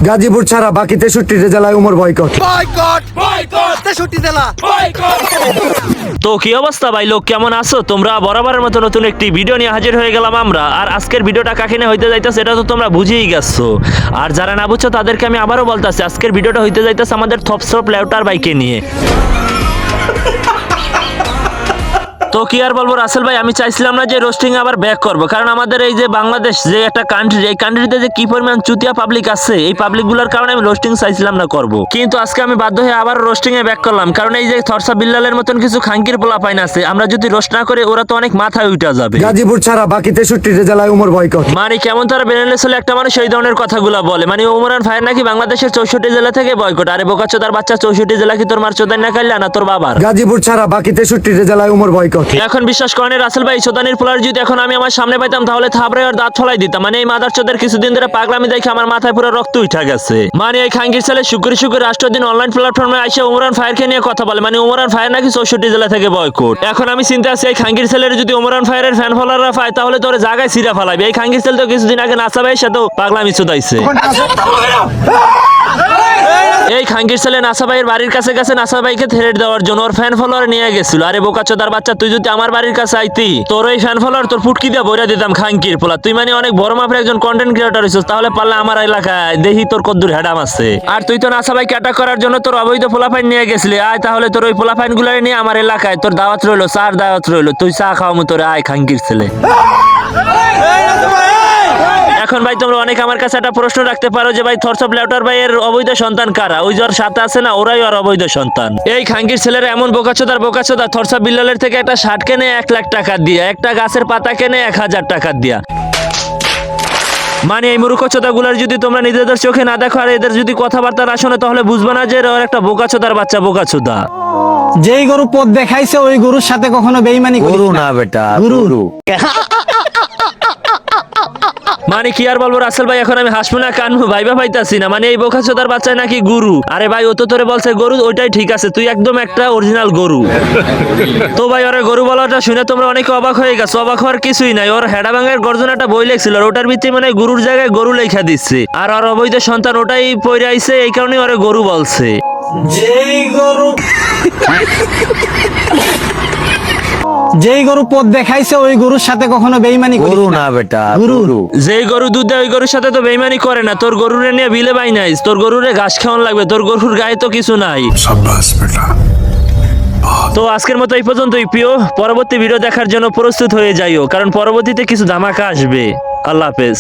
গাজীপুর ছাড়া বাকি 63 জেলায় উমর বয়কট। তো কি অবস্থা ভাই লোক, কেমন আছো তোমরা? বরাবরের মতো নতুন একটি ভিডিও নিয়ে হাজির হয়ে গেলাম আমরা। আর আজকের ভিডিওটা কাকে নিয়ে হইতে যাইতেছে এটা তো তোমরা বুঝেই গেছো। আর যারা না বুঝছো তাদেরকে আমি আবারও বলতেছি, আজকের ভিডিওটা হইতে যাইতেছে আমাদের থপসপ লেউটার বাইকে নিয়ে। তো কি আর বলবো রাসেল ভাই, আমি চাইছিলাম না যে রোস্টিং আবার ব্যাক করবো, কারণ আমাদের এই যে বাংলাদেশ যে একটা কান্ট্রি, এই কান্ট্রিতে যে কি পরিমাণ চুতিয়া পাবলিক আছে, এই পাবলিক গুলার কারণে আমি রোস্টিং চাইছিলাম না করব। কিন্তু আজকে আমি বাধ্য হয়ে আবার রোস্টিং এ ব্যাক করলাম, কারণ এই যে থরসা বিল্লালের মতন কিছু খাঙ্কির পোলাপাইন আছে, আমরা যদি রোস্ট না করে ওরা তো অনেক মাথায় উঠা যাবে। গাজীপুর ছাড়া বাকি 63 জেলায় উমর বয়কট। মানে কেমন তারা বেরেনলেস হলে একটা মানুষ এই ধরনের কথাগুলা বলে, মানে ওমরান ফায়ার নাকি বাংলাদেশের 64 জেলা থেকে বয়কট। আরে বোকাচোদার বাচ্চা, 64 জেলা কি তোর মার চোদাই না খাইলা না তোর বাবার? গাজীপুর ছাড়া বাকি 63 জেলায় উমর বয়কট। এখন বিশ্বাস করেন রাসেল ভাই, চোদানির পোলার যদি এখন আমি আমার সামনে পাইতাম তাহলে থাবড়ে আর দাঁত ফলাই দিতাম। মানে এই মাদার চোদের কিছুদিন ধরে পাগলামি দেখে আমার মাথায় পুরো রক্ত উঠা গেছে। মানে এই খাঙ্গির ছেলে শুক্র রাষ্ট্রদিন অনলাইন প্ল্যাটফর্মে আইসা ওমরান ফায়ারকে নিয়ে কথা বলে, মানে ওমরান ফায়ার নাকি 64 জেলা থেকে বয়কট। এখন আমি চিন্তা আছি এই খাঙ্গির ছেলের যদি ওমরান ফায়ারের ফ্যান ফলোয়াররা পায় তাহলে তোর জায়গায় সিরা ফালাবে। এই খাঙ্গির ছেলে তো কিছুদিন আগে নাসা ভাইয়ের সাথেও পাগলামি চোদাইছে। এই খাঙ্গির ছেলে নাসা ভাইয়ের বাড়ির কাছে গেছে নাসা ভাইকে থ্রেট দেওয়ার জন্য, ওর ফ্যান ফলোয়ার নিয়ে গেছিল। আরে বোকাচোদার বাচ্চা, তুই যদি আমার বাড়ির কাছে আইতি তোর এই ফ্যান ফলোয়ার তোর ফুটকি দিয়ে বইরা দিতাম খাঙ্কির পোলা। তুই মানে অনেক বড় মাপের একজন কন্টেন্ট ক্রিয়েটর হইছিস, তাহলে পারলে আমার এলাকায় দেখি তোর কদ্দুর হেডাম আছে। আর তুই তো নাসা ভাইকে অ্যাটাক করার জন্য তোর অবৈধ পোলাফাইন নিয়ে গেছিলি, আয় তাহলে তোর ওই পোলাফাইন গুলো নিয়ে আমার এলাকায় তোর দাওয়াত রইলো, চার দাওয়াত রইলো, তুই চা খাওয়ামু তোরে, আয় খাঙ্কির ছেলে। এখন ভাই তোমরা অনেক আমার কাছে একটা প্রশ্ন রাখতে পারো যে ভাই থরসপ লেউটার ভাইয়ের অবৈধ সন্তান কারা? ওই যার সাথে আছে না, ওরাই আর অবৈধ সন্তান। এই খাঙ্কির ছেলেরা এমন বোকাচোদা থরসপ বিল্লালের থেকে একটা শার্ট কেনে 1 লাখ টাকা দিয়া, একটা গাছের পাতা কেনে 1000 টাকা দিয়া। মানে এই মূর্খচোদা গুলার যদি তোমরা নিজেদের চোখে না দেখো আর এদের যদি কথাবার্তা না শোনো তাহলে বুঝবে না যে এরা একটা বোকাচোদার বাচ্চা, বোকাচোদা। যেই গরু পথ দেখাইছে ওই গরুর সাথে কখনো বেইমানি করিস না বেটা, গুরু। মানে কি আর বলবো রাসেল ভাই, এখন আমি হাসবো না কানবো ভাইবা পাইতাছি না। মানে এই বোকাচোদার বাচ্চা নাকি গুরু। আরে ভাই ও তো তোরে বলছে গরু, ওইটাই ঠিক আছে, তুই একদম একটা অরিজিনাল গরু। তো ভাই ওরে গরু বলাটা শুনে তোমরা অনেকে অবাক হয়ে গেছো। অবাক হওয়ার কিছুই নাই, ওর হেডাবাঙ্গের গর্জনাটা বই লেখছিল, ওটার ভিত্তি মানে গরুর জায়গায় গরু লেখা দিচ্ছে। আর ওর অবৈধ সন্তান ওটাই পইরে আইছে, এই কারণে ওরে গরু বলছে। যেই গরু পথ দেখাইছে ওই গরুর সাথে কখনো বেইমানি করিস না বেটা, গুরু। যেই গরু দুধ দেয় ওই গরুর সাথে তো বেইমানি করে না। তোর গরুরে নিয়ে বিলে বাই নাইস, তোর গরুরে ঘাস খাওয়ান লাগবে, তোর গরুর গায়ে তো কিছু নাই। তো আজকের মতো এই পর্যন্তই প্রিয়, পরবর্তী ভিডিও দেখার জন্য প্রস্তুত হয়ে যাইও, কারণ পরবর্তীতে কিছু ধামাকা আসবে। আল্লাহ হাফেজ।